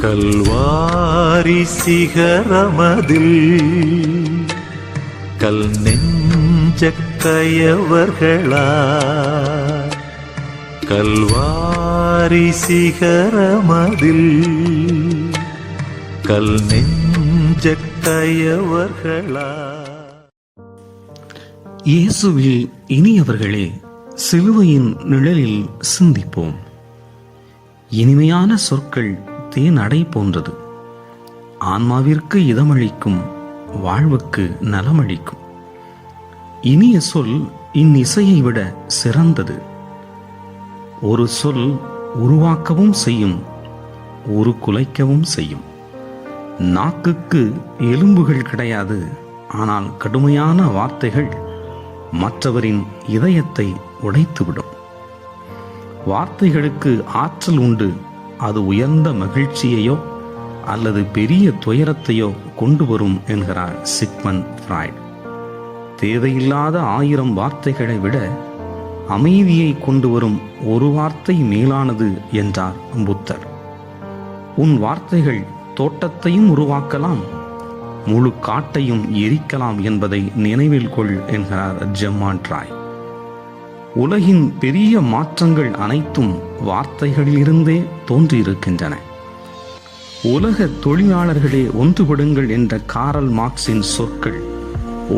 கல்வாரி சிகரமதில் கல் நெஞ்ச கயவர்களா, கல்வாரி சிகரமதில் கல் நெஞ்ச கயவர்களா. இயேசுவில் இனியவர்களே, சிலுவையின் நிழலில் சிந்திப்போம். இனிமையான சொற்கள் தேன் அடை போன்றது. ஆன்மாவிற்கு இதமளிக்கும், வாழ்வுக்கு நலமளிக்கும். இனிய சொல் இந்நிசையை விட சிறந்தது. ஒரு சொல் உருவாக்கவும் செய்யும், உருக்குலைக்கவும் செய்யும். நாக்குக்கு எலும்புகள் கிடையாது, ஆனால் கடுமையான வார்த்தைகள் மற்றவரின் இதயத்தை உடைத்துவிடும். வார்த்தைகளுக்கு ஆற்றல் உண்டு. அது உயர்ந்த மகிழ்ச்சியையோ அல்லது பெரிய துயரத்தையோ கொண்டு வரும் என்கிறார் சிக்மண்ட் ஃப்ராய்ட். தேவையில்லாத 1000 வார்த்தைகளை விட அமைதியை கொண்டு வரும் ஒரு வார்த்தை மேலானது என்றார் புத்தர். உன் வார்த்தைகள் தோட்டத்தையும் உருவாக்கலாம், முழு காட்டையும் எரிக்கலாம் என்பதை நினைவில் கொள் என்கிறார் ஜெம்மாண்ட் ராய். உலகின் பெரிய மாற்றங்கள் அனைத்தும் வார்த்தைகளிலிருந்தே தோன்றியிருக்கின்றன. உலக தொழிலாளர்களே ஒன்றுபடுங்கள் என்ற காரல் மார்க்சின் சொற்கள்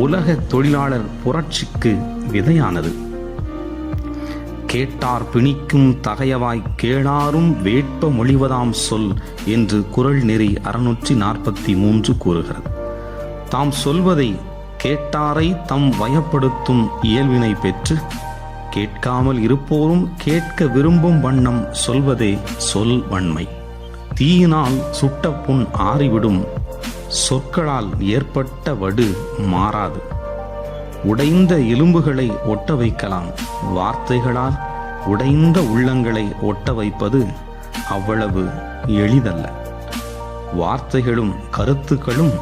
உலக தொழிலாளர் புரட்சிக்கு விதையானது. கேட்டார் பிணிக்கும் தகையவாய் கேளாரும் வேட்ப மொழிவதாம் சொல் என்று குறள் நெறி 643 கூறுகிறது. தாம் சொல்வதை கேட்டாரை தம் வயப்படுத்தும் இயல்பினை பெற்று கேட்காமல் இருப்போரும் கேட்க விரும்பும் வண்ணம் சொல்வதே சொல் வன்மை. தீயினால் சுட்ட புண் ஆறிவிடும், சொற்களால் ஏற்பட்ட வடு மாறாது. உடைந்த எலும்புகளை ஒட்ட வைக்கலாம், வார்த்தைகளால் உடைந்த உள்ளங்களை ஒட்ட வைப்பது அவ்வளவு எளிதல்ல. வார்த்தைகளும் கருத்துக்களும்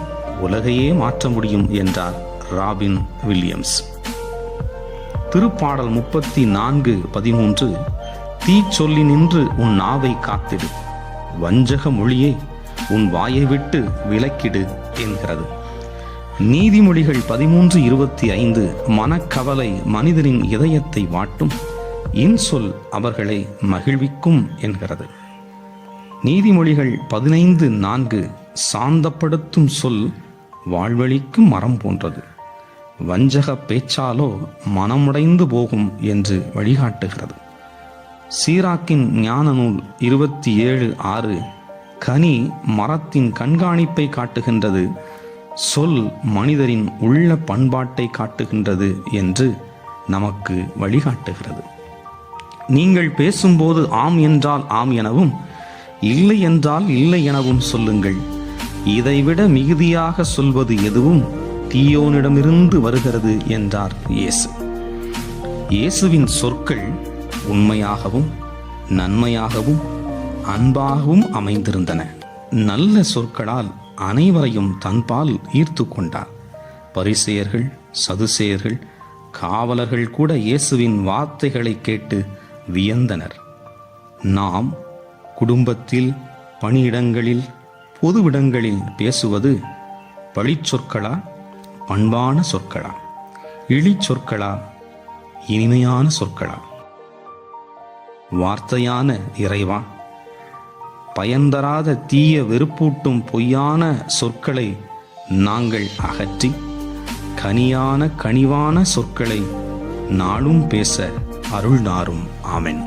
உலகையே மாற்ற முடியும் என்றார் ராபின் வில்லியம்ஸ். திருப்பாடல் 34:13 தீ சொல்லி நின்று உன் நாவை காத்திடு, வஞ்சக மொழியே உன் வாயை விட்டு விலக்கிடு என்கிறது. நீதிமொழிகள் 13:25 மனக்கவலை மனிதனின் இதயத்தை வாட்டும், இன்சொல் அவர்களை மகிழ்விக்கும் என்கிறது. நீதிமொழிகள் 15:4 சாந்தப்படுத்தும் சொல் வாழ்வழிக்கும் மரம் போன்றது, வஞ்சக பேச்சாலோ மனமுடைந்து போகும் என்று வழிகாட்டுகிறது. சீராக்கின் ஞான நூல் 27:6 கனி மரத்தின் கண்காணிப்பை காட்டுகின்றது, சொல் மனிதரின் உள்ள பண்பாட்டை காட்டுகின்றது என்று நமக்கு வழிகாட்டுகிறது. நீங்கள் பேசும்போது ஆம் என்றால் ஆம் எனவும் இல்லை என்றால் இல்லை எனவும் சொல்லுங்கள். இதைவிட மிகுதியாக சொல்வது எதுவும் தீயோனிடமிருந்து வருகிறது என்றார் இயேசு. இயேசுவின் சொற்கள் உண்மையாகவும் நன்மையாகவும் அன்பாகவும் அமைந்திருந்தன. நல்ல சொற்களால் அனைவரையும் தன்பால் ஈர்த்து கொண்டார். பரிசேயர்கள், சதுசேயர்கள், காவலர்கள் கூட இயேசுவின் வார்த்தைகளை கேட்டு வியந்தனர். நாம் குடும்பத்தில், பணியிடங்களில், பொதுவிடங்களில் பேசுவது பழிச்சொற்களா, பண்பான சொற்களா, இழி சொற்களா, இனிமையான சொற்களா? வார்த்தையான இறைவா, பயன்தராத தீய வெறுப்பூட்டும் பொய்யான சொற்களை நாங்கள் அகற்றி கனியான கனிவான சொற்களை நாளும் பேச அருள் நாரும். ஆமென்.